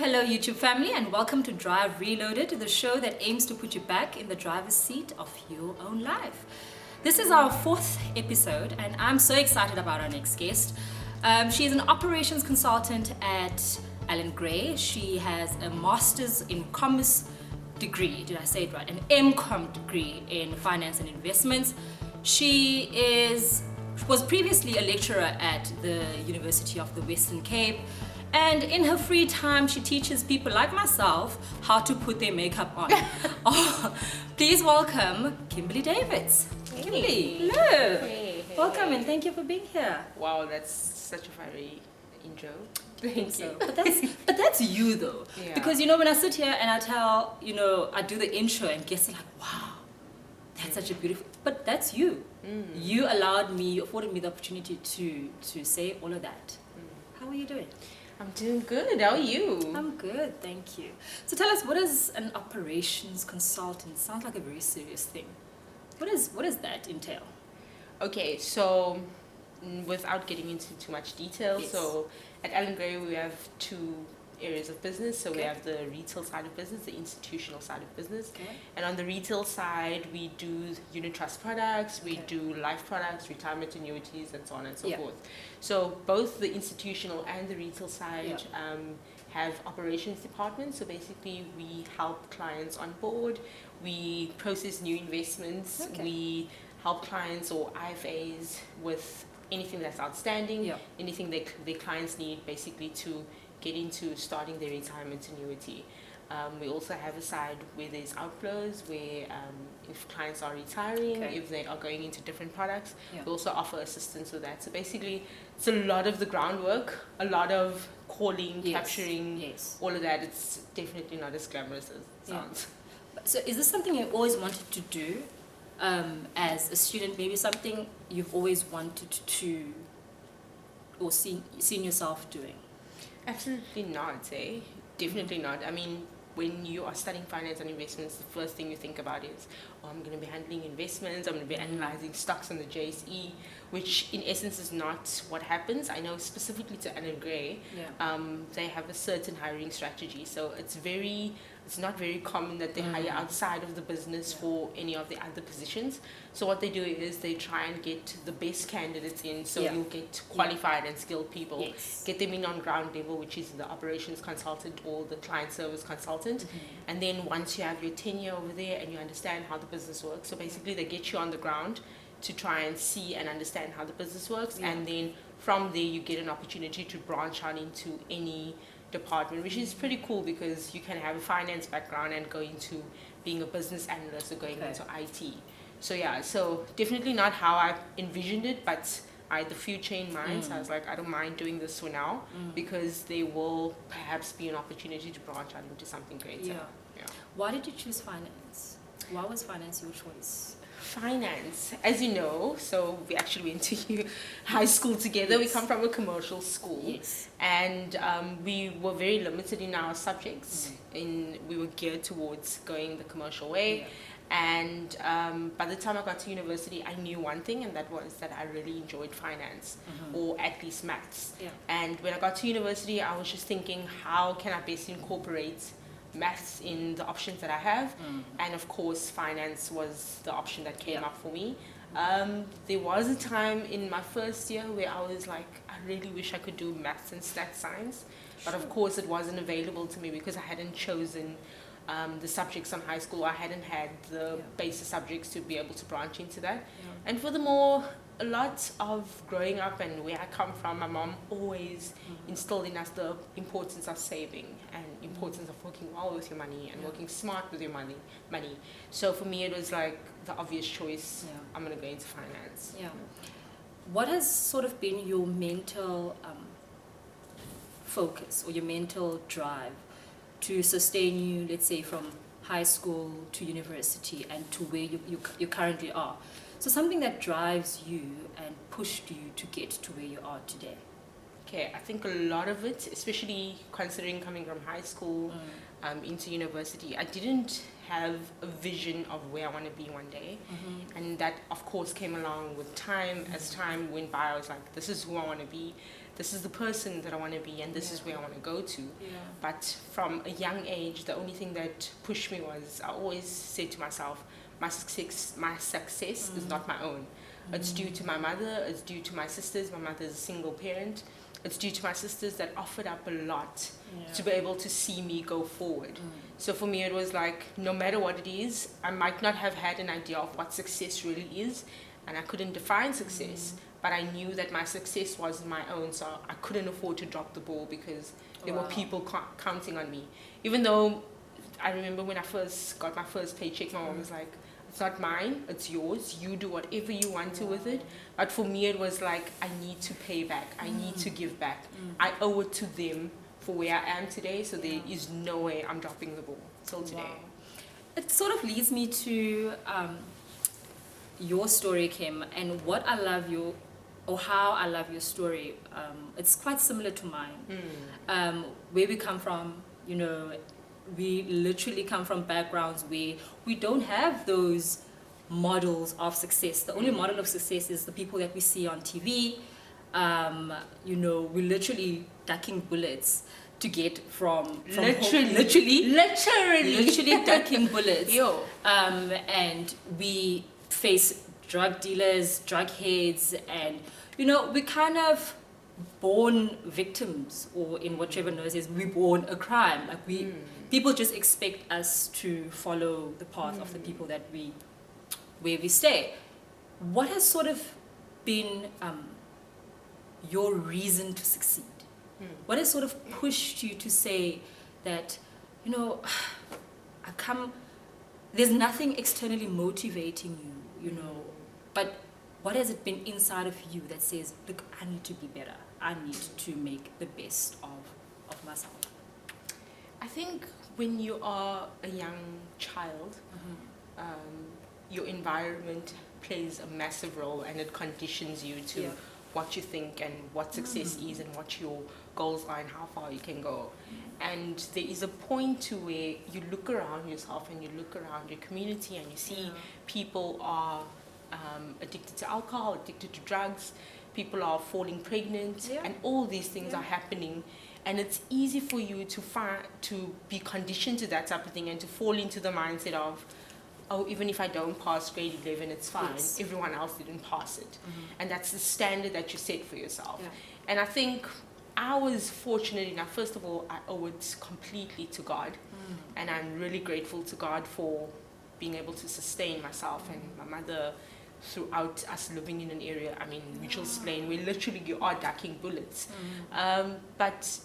Hello YouTube family, and welcome to Drive Reloaded, the show that aims to put you back in the driver's seat of your own life. This is our fourth episode and I'm so excited about our next guest. She is an operations consultant at Allan Gray. She has a master's in commerce degree, did I say it right? An MCom degree in finance and investments. She was previously a lecturer at the University of the Western Cape. And in her free time, she teaches people like myself how to put their makeup on. Please welcome Kimberley Davids. Hey. Kimberley, hello. Hey. Welcome and thank you for being here. Wow, that's such a very intro. Thank you. But that's you though. Yeah. Because when I sit here and I tell, I do the intro and guests are like, wow, that's such a beautiful, but that's you. You afforded me the opportunity to say all of that. How are you doing? I'm doing good. How are you? I'm good, thank you. So tell us, what is an operations consultant? Sounds like a very serious thing. What does that entail? Okay, so without getting into too much detail, Yes. so at Allan Gray we have two areas of business. So we Okay. have the retail side of business, the institutional side of business. Okay. And on the retail side, we do unit trust products, we Okay. do life products, retirement annuities, and so on and so Yeah. forth. So both the institutional and the retail side Yeah. have operations departments. So basically, we help clients on board, we process new investments, Okay. we help clients or IFAs with anything that's outstanding, Yeah. anything their clients need basically to get into starting their retirement annuity. We also have a side where there's outflows, where if clients are retiring, Okay. if they are going into different products, Yeah. we also offer assistance with that. So basically, it's a lot of the groundwork, a lot of calling, Yes. capturing, Yes. all of that. It's definitely not as glamorous as it Yeah. sounds. So is this something you always wanted to do as a student? Maybe something you've always wanted to or seen yourself doing? Absolutely not, eh? Definitely not. I mean, when you are studying finance and investments, the first thing you think about is, I'm going to be handling investments, I'm going to be analyzing stocks on the JSE, which in essence is not what happens. I know specifically to Allan Gray, Yeah. they have a certain hiring strategy. So it's not very common that they hire outside of the business for any of the other positions. So what they do is they try and get the best candidates in, so Yeah. you'll get qualified and skilled people. Yes. Get them in on ground level, which is the operations consultant or the client service consultant. And then once you have your tenure over there and you understand how the business works, so basically they get you on the ground to try and see and understand how the business works. Yeah. And then from there you get an opportunity to branch out into any department, which is pretty cool because you can have a finance background and go into being a business analyst or going Okay. into IT. So yeah, so definitely not how I envisioned it, but I had the future in mind. So I was like, I don't mind doing this for now because there will perhaps be an opportunity to branch out into something greater. Yeah. Why did you choose finance? Why was finance your choice? Finance, as you know, so we actually went to high school together. We Yes. come from a commercial school. Yes. And we were very limited in our subjects. We were geared towards going the commercial way. Yeah. And by the time I got to university, I knew one thing, and that was that I really enjoyed finance, or at least maths. Yeah. And when I got to university, I was just thinking, how can I best incorporate maths in the options that I have? And of course, finance was the option that came Yeah. up for me. There was a time in my first year where I was like, I really wish I could do maths and stat science, but of course it wasn't available to me because I hadn't chosen the subjects on high school. I hadn't had the basic subjects to be able to branch into that. And furthermore, a lot of growing up and where I come from, my mom always instilled in us the importance of saving and importance of working well with your money and working smart with your money. So for me, it was like the obvious choice. Yeah. I'm going to go into finance. Yeah. What has sort of been your mental focus or your mental drive to sustain you, let's say, from high school to university and to where you currently are? So something that drives you and pushed you to get to where you are today. Okay, I think a lot of it, especially considering coming from high school into university, I didn't have a vision of where I want to be one day. And that, of course, came along with time. As time went by, I was like, this is who I want to be. this is the person that I want to be, and this is where I want to go to. But from a young age, the only thing that pushed me was I always said to myself, my success is not my own. It's due to my mother, it's due to my sisters. My mother is a single parent. It's due to my sisters that offered up a lot to be able to see me go forward. So for me, it was like, no matter what it is, I might not have had an idea of what success really is, and I couldn't define success, but I knew that my success wasn't my own, so I couldn't afford to drop the ball because there were people counting on me. Even though I remember when I first got my first paycheck, my mom was like, it's not mine, it's yours. You do whatever you want to with it. But for me, it was like, I need to pay back. I need to give back. I owe it to them for where I am today. So there is no way I'm dropping the ball till today. It sort of leads me to your story, Kim, and what I love how I love your story. It's quite similar to mine. Where we come from, you know, we literally come from backgrounds where we don't have those models of success. The only model of success is the people that we see on TV. You know, we're literally ducking bullets to get from literally ducking bullets. And we face drug dealers, drug heads, and you know, we kind of born victims, or in whichever knows is we born a crime. Like people just expect us to follow the path of the people that where we stay. What has sort of been your reason to succeed? What has sort of pushed you to say that, you know, there's nothing externally motivating you, you know, but what has it been inside of you that says, look, I need to be better. I need to make the best of myself? I think when you are a young child, your environment plays a massive role, and it conditions you to what you think and what success is and what your goals are and how far you can go. And there is a point to where you look around yourself and you look around your community and you see people are addicted to alcohol, addicted to drugs, people are falling pregnant, and all these things are happening. And it's easy for you to be conditioned to that type of thing and to fall into the mindset of, oh, even if I don't pass grade 11, it's fine. Everyone else didn't pass it. And that's the standard that you set for yourself. And I think I was fortunate enough. First of all, I owe it completely to God. And I'm really grateful to God for being able to sustain myself and my mother throughout us living in an area, I mean, Mitchell's Plain, where literally you are ducking bullets. But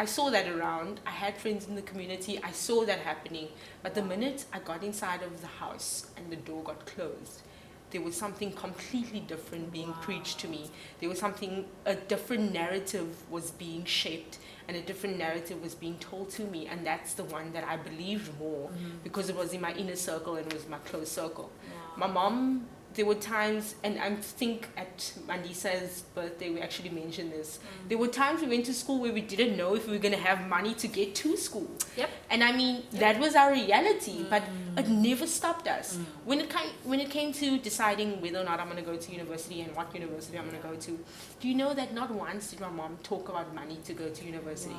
I saw that around. I had friends in the community. I saw that happening. But the minute I got inside of the house and the door got closed, there was something completely different being preached to me. There was a different narrative was being shaped, and a different narrative was being told to me. And that's the one that I believed more because it was in my inner circle and it was my close circle. My mom, there were times, and I think at Mandisa's birthday we actually mentioned this, there were times we went to school where we didn't know if we were going to have money to get to school. And I mean, that was our reality, but it never stopped us. When it came to deciding whether or not I'm going to go to university and what university I'm going to go to, do you know that not once did my mom talk about money to go to university?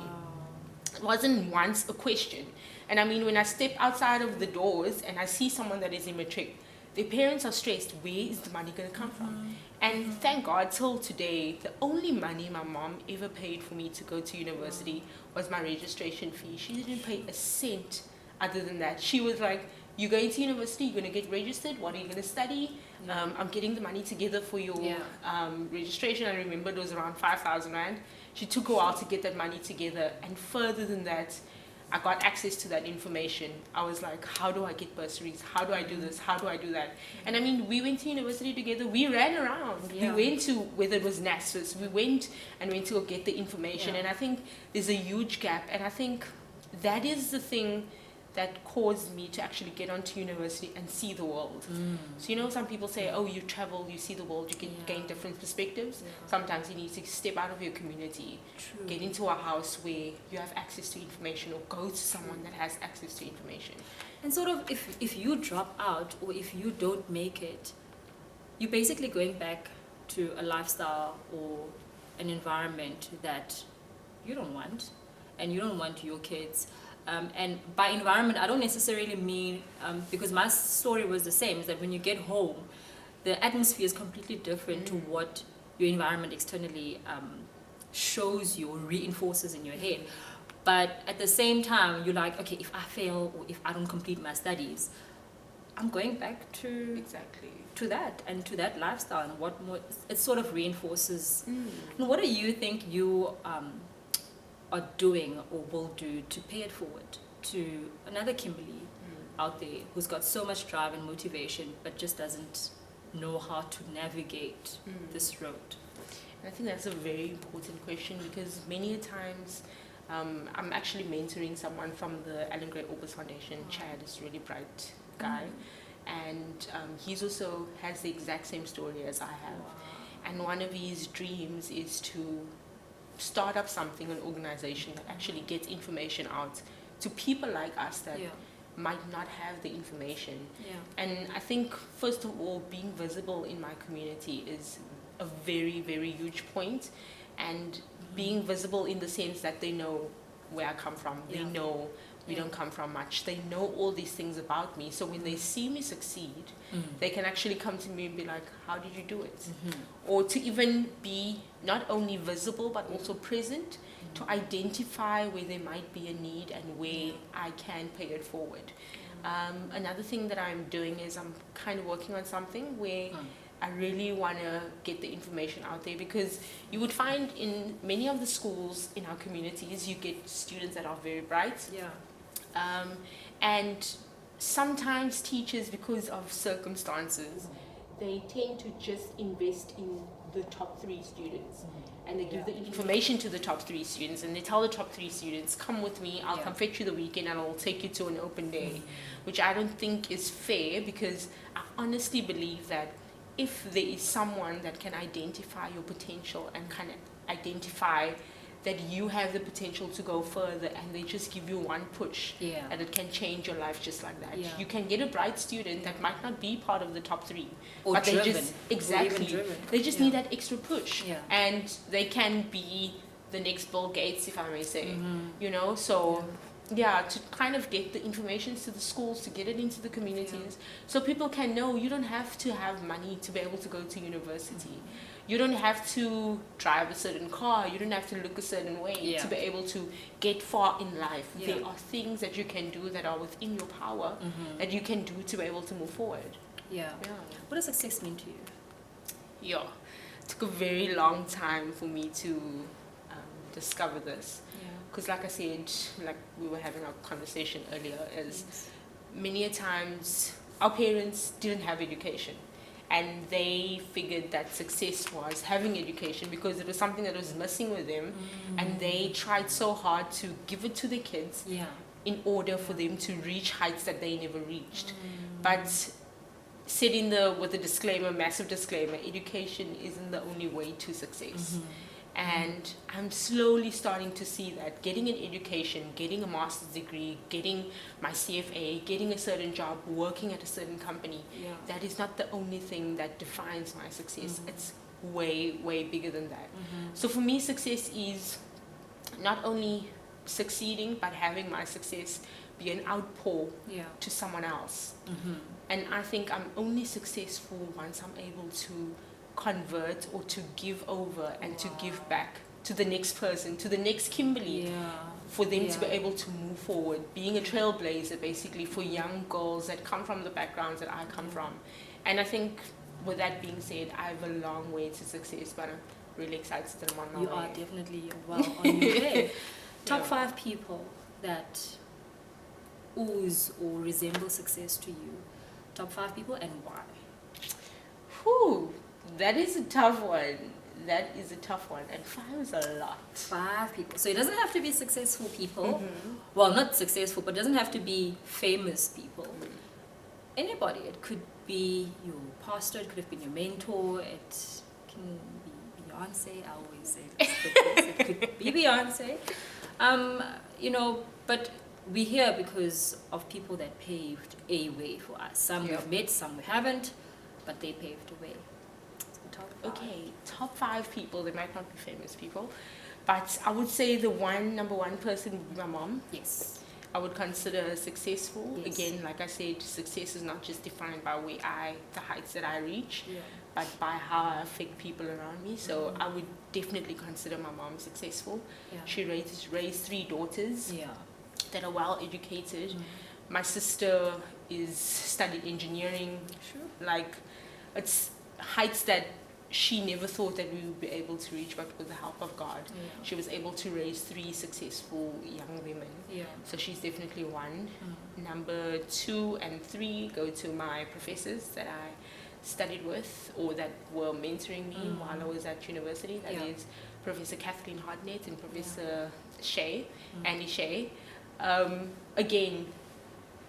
It wasn't once a question. And I mean, when I step outside of the doors and I see someone that is in matric, their parents are stressed, where is the money going to come from? And thank God, till today, the only money my mom ever paid for me to go to university was my registration fee. She didn't pay a cent other than that. She was like, you're going to university, you're going to get registered, what are you going to study? I'm getting the money together for your registration. I remember it was around 5,000 Rand. She took a while to get that money together. And further than that, I got access to that information. I was like, how do I get bursaries? How do I do this? How do I do that? And I mean, we went to university together. We ran around. We went to, whether it was NASFAS, we went to go get the information. And I think there's a huge gap. And I think that is the thing that caused me to actually get onto university and see the world. So, you know, some people say, oh, you travel, you see the world, you can gain different perspectives. Sometimes you need to step out of your community, get into a house where you have access to information, or go to someone that has access to information. And sort of, if you drop out or if you don't make it, you're basically going back to a lifestyle or an environment that you don't want, and you don't want your kids. And by environment, I don't necessarily mean, because my story was the same, is that when you get home, the atmosphere is completely different to what your environment externally shows you or reinforces in your head. But at the same time, you're like, okay, if I fail or if I don't complete my studies, I'm going back to Exactly. to that and to that lifestyle. And what more, it sort of reinforces. And what do you think you are doing or will do to pay it forward to another Kimberley out there who's got so much drive and motivation but just doesn't know how to navigate this road? I think that's a very important question, because many a times I'm actually mentoring someone from the Ellen Gray Orbis Foundation. Chad is a really bright guy, and he's also has the exact same story as I have. And one of his dreams is to start up something, an organization that actually gets information out to people like us that might not have the information. And I think, first of all, being visible in my community is a very, very huge point. And being visible in the sense that they know where I come from. They know we don't come from much. They know all these things about me. So when they see me succeed, they can actually come to me and be like, how did you do it? Or to even be not only visible but also present, to identify where there might be a need and where I can pay it forward. Another thing that I'm doing is I'm kind of working on something where I really want to get the information out there, because you would find in many of the schools in our communities, you get students that are very bright. And sometimes teachers, because of circumstances, they tend to just invest in the top 3 students. And they give the information to the top 3 students, and they tell the top 3 students, come with me, I'll come fetch you the weekend and I'll take you to an open day, which I don't think is fair, because I honestly believe that if there is someone that can identify your potential and can identify that you have the potential to go further, and they just give you one push, and it can change your life just like that. You can get a bright student that might not be part of the top 3, or but driven, they just they just need that extra push, and they can be the next Bill Gates, if I may say. You know, so to kind of get the information to the schools, to get it into the communities, so people can know you don't have to have money to be able to go to university. You don't have to drive a certain car. You don't have to look a certain way to be able to get far in life. There are things that you can do that are within your power that you can do to be able to move forward. What does success mean to you? It took a very long time for me to discover this. Because like I said, like we were having a conversation earlier, is many a times our parents didn't have education. And they figured that success was having education, because it was something that was missing with them. And they tried so hard to give it to their kids in order for them to reach heights that they never reached. But said with a disclaimer, massive disclaimer, education isn't the only way to success. And I'm slowly starting to see that getting an education, getting a master's degree, getting my CFA, getting a certain job, working at a certain company, that is not the only thing that defines my success. It's way, way bigger than that. So for me, success is not only succeeding, but having my success be an outpour to someone else. And I think I'm only successful once I'm able to convert or to give over and to give back to the next person, to the next Kimberley, for them to be able to move forward, being a trailblazer basically for young girls that come from the backgrounds that I come from. And I think, with that being said, I have a long way to success, but I'm really excited that I'm on my way. You are definitely well on your way. Top 5 people that ooze or resemble success to you. Top 5 people, and why? Whew. That is a tough one. And 5 is a lot. 5 people. So it doesn't have to be successful people. Well, not successful, but it doesn't have to be famous people. Anybody. It could be your pastor, it could have been your mentor, it can be Beyonce. I always say this, it could be Beyonce. But we're here because of people that paved a way for us. Some we've met, some we haven't, but they paved a way. Top five. Okay, top 5 people. They might not be famous people, but I would say the number one person would be my mom. Yes. I would consider her successful. Yes. Again, like I said, success is not just defined by the heights that I reach, Yeah. but by how I affect people around me. So I would definitely consider my mom successful. Yeah. She raised 3 daughters Yeah. that are well educated. My sister is studied engineering. Sure. Like, it's heights that she never thought that we would be able to reach, but with the help of God, Yeah. she was able to raise 3 successful young women. Yeah. So she's definitely one. Number 2 and 3 go to my professors that I studied with or that were mentoring me while I was at university. That is Professor Kathleen Hardnett and Professor Shea, Annie Shea. Again,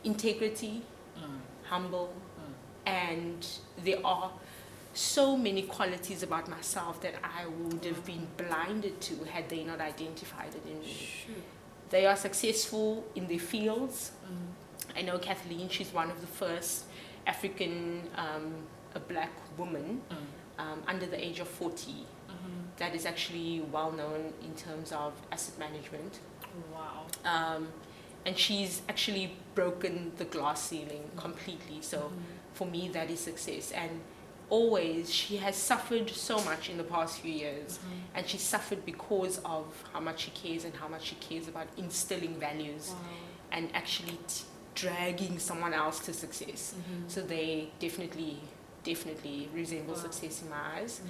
integrity, humble, and there are so many qualities about myself that I would have been blinded to had they not identified it in me. Sure. They are successful in their fields. I know Kathleen, she's one of the first African, a black woman under the age of 40 that is actually well known in terms of asset management. Wow. And she's actually broken the glass ceiling completely. So for me, that is success. And always, she has suffered so much in the past few years, and she suffered because of how much she cares and how much she cares about instilling values and actually dragging someone else to success. So they definitely resemble success in my eyes.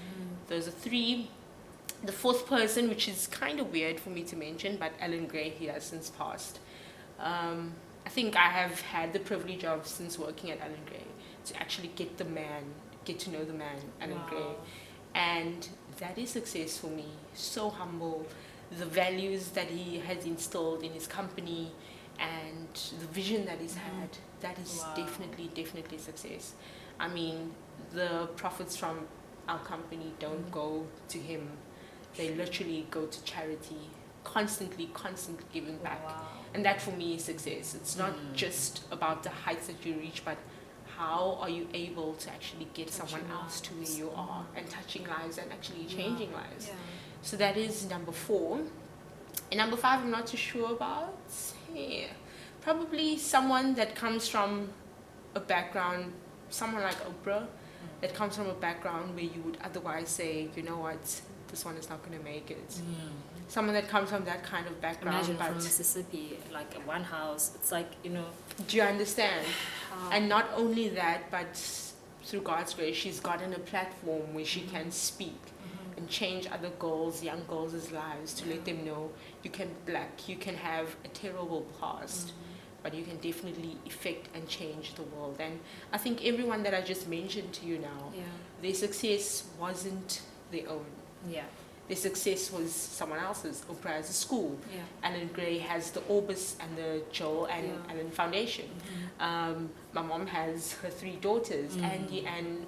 Those are 3. The 4th person, which is kind of weird for me to mention, but Alan Gray, he has since passed. I think I have had the privilege of, since working at Alan Gray, to actually get to know the man, Alan Gray. And that is success for me. So humble. The values that he has instilled in his company and the vision that he's had, that is definitely success. I mean, the profits from our company don't go to him. They literally go to charity, constantly giving back. And that for me is success. It's not just about the heights that you reach, but how are you able to actually get someone else to where you are and touching lives and actually changing lives. So that is number 4. And number 5, I'm not too sure about. Yeah. Probably someone that comes from a background, someone like Oprah, that comes from a background where you would otherwise say, you know what, this one is not going to make it. Someone that comes from that kind of background. Imagine from Mississippi, like one house. It's like, you know. Do you understand? And not only that, but through God's grace, she's gotten a platform where she can speak and change other girls, young girls' lives, to let them know you can be black, you can have a terrible past, but you can definitely affect and change the world. And I think everyone that I just mentioned to you now, their success wasn't their own. Their success was someone else's. Oprah has a school. Alan Gray has the Orbis and the Joel and Allen Foundation. My mom has her 3 daughters, Andy and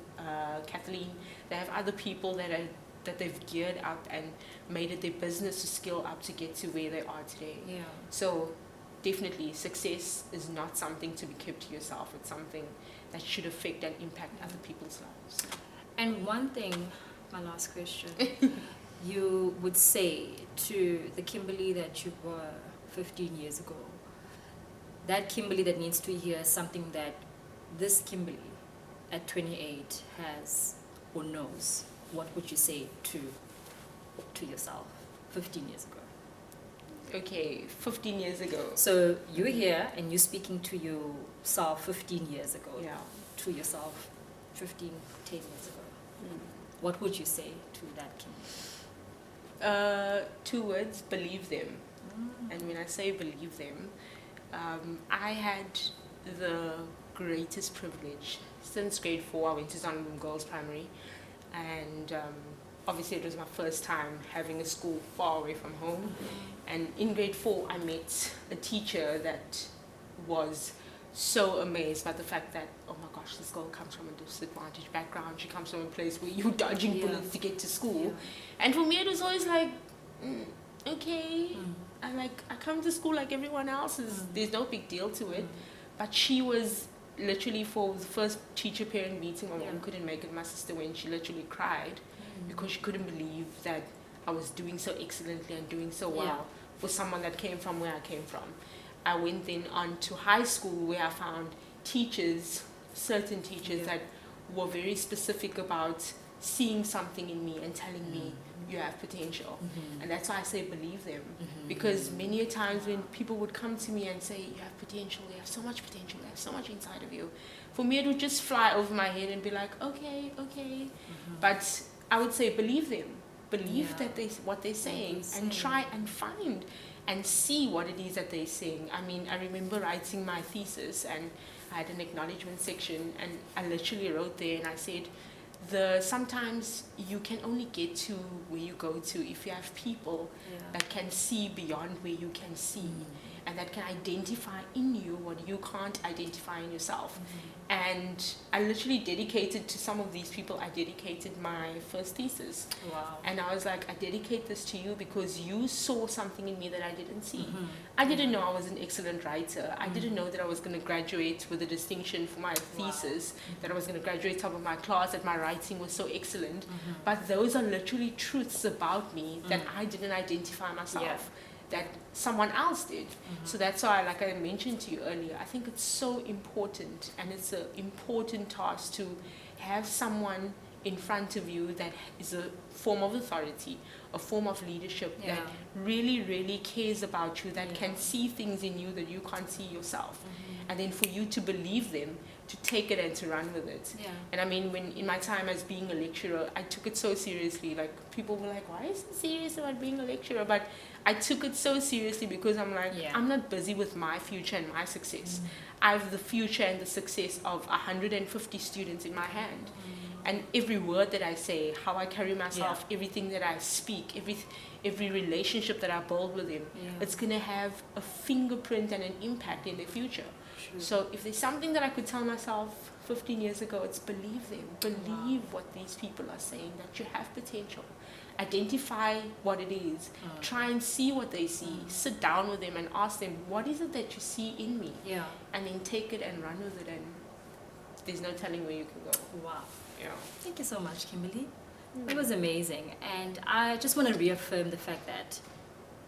Kathleen. They have other people that they've geared up and made it their business to skill up to get to where they are today. So definitely, success is not something to be kept to yourself. It's something that should affect and impact other people's lives. And one thing, my last question, you would say to the Kimberley that you were 15 years ago, that Kimberley that needs to hear something that this Kimberley at 28 has or knows, what would you say to yourself 15 years ago? Okay, 15 years ago. So you're here and you're speaking to yourself 15 years ago. To yourself 10 years ago. What would you say to that Kimberley? 2 words: believe them. And when I say believe them, I had the greatest privilege. Since grade 4, I went to Zondervan Girls Primary, and obviously it was my first time having a school far away from home. And in grade 4, I met a teacher that was so amazed by the fact that, oh my gosh, this girl comes from a disadvantaged background. She comes from a place where you're dodging bullets to get to school. And for me, it was always like, okay, I come to school like everyone else. There's no big deal to it. But she was literally for the first teacher-parent meeting, my Yeah. mom couldn't make it. My sister went, she literally cried because she couldn't believe that I was doing so excellently and doing so well Yeah. for someone that came from where I came from. I went then on to high school where I found teachers, certain teachers Yeah. that were very specific about seeing something in me and telling me you have potential. And that's why I say believe them. Because many a times when people would come to me and say, you have potential, you have so much potential, you have so much inside of you, for me it would just fly over my head and be like, okay. But I would say believe them. Believe Yeah. that what they're saying, and saying. try and find and see what it is that they're saying. I mean, I remember writing my thesis and I had an acknowledgement section, and I literally wrote there and I said, sometimes you can only get to where you go to if you have people that can see beyond where you can see, and that can identify in you what you can't identify in yourself. And I literally dedicated to some of these people, I dedicated my first thesis. Wow. And I was like, I dedicate this to you because you saw something in me that I didn't see. I didn't know I was an excellent writer. I didn't know that I was going to graduate with a distinction for my thesis, that I was going to graduate top of my class, that my writing was so excellent. But those are literally truths about me that I didn't identify myself, that someone else did. So that's why, like I mentioned to you earlier, I think it's so important, and it's an important task to have someone in front of you that is a form of authority, a form of leadership that really cares about you, that can see things in you that you can't see yourself. And then for you to believe them, to take it and to run with it. And I mean, when in my time as being a lecturer, I took it so seriously. Like, people were like, why is he serious about being a lecturer? But I took it so seriously because I'm like, I'm not busy with my future and my success. I have the future and the success of 150 students in my hand. And every word that I say, how I carry myself, everything that I speak, every relationship that I build with them, it's going to have a fingerprint and an impact in the future. So if there's something that I could tell myself 15 years ago, it's believe them. Believe what these people are saying, that you have potential. Identify what it is. Try and see what they see. Sit down with them and ask them, what is it that you see in me? And then take it and run with it, and there's no telling where you can go. Wow. Yeah. Thank you so much, Kimberly. It was amazing. And I just want to reaffirm the fact that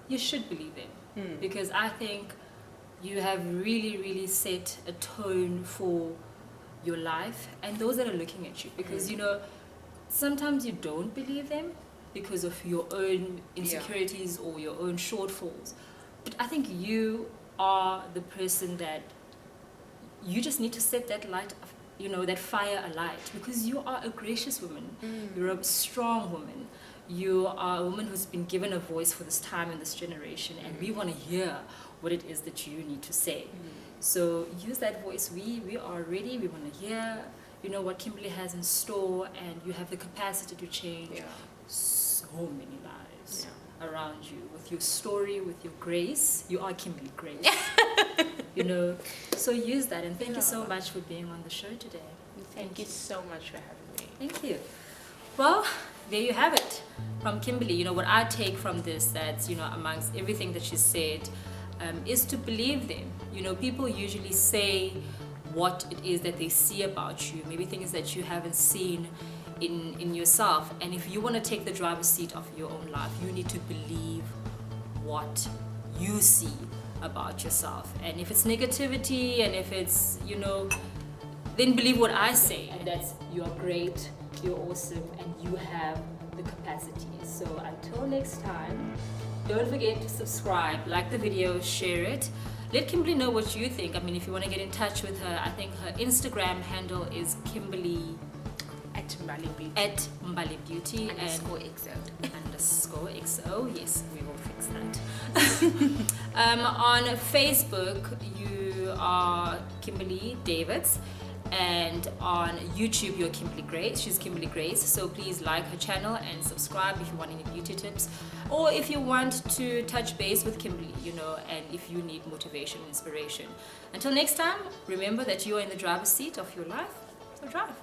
you should believe them. Because I think you have really set a tone for your life and those that are looking at you. Because, you know, sometimes you don't believe them because of your own insecurities or your own shortfalls. But I think you are the person that you just need to set that light, you know, that fire alight, because you are a gracious woman. You're a strong woman. You are a woman who's been given a voice for this time and this generation, and we want to hear what it is that you need to say. So use that voice. We are ready. We want to hear, you know, what Kimberly has in store, and you have the capacity to change so many lives around you with your story, with your grace. You are Kimberly Grace. You know, so use that, and thank you so much for being on the show today. Thank you so much for having me. Thank you. Well, there you have it from Kimberly. You know, what I take from this, that's, you know, amongst everything that she said, is to believe them. You know, people usually say what it is that they see about you, maybe things that you haven't seen in yourself. And if you want to take the driver's seat of your own life, you need to believe what you see about yourself. And if it's negativity, and if it's, you know, then believe what I say, and that's, you're great, you're awesome, and you have the capacity. So until next time, don't forget to subscribe, like the video, share it. Let Kimberly know what you think. I mean, if you want to get in touch with her, I think her Instagram handle is Kimberly At Mbali Beauty. at Mbali Beauty _XO. _XO. Yes, we will fix that. On Facebook, you are Kimberley Davids, and on YouTube, you're Kimberly Grace. She's Kimberly Grace. So please like her channel and subscribe if you want any beauty tips, or if you want to touch base with Kimberly, you know, and if you need motivation, inspiration. Until next time, remember that you are in the driver's seat of your life. So drive.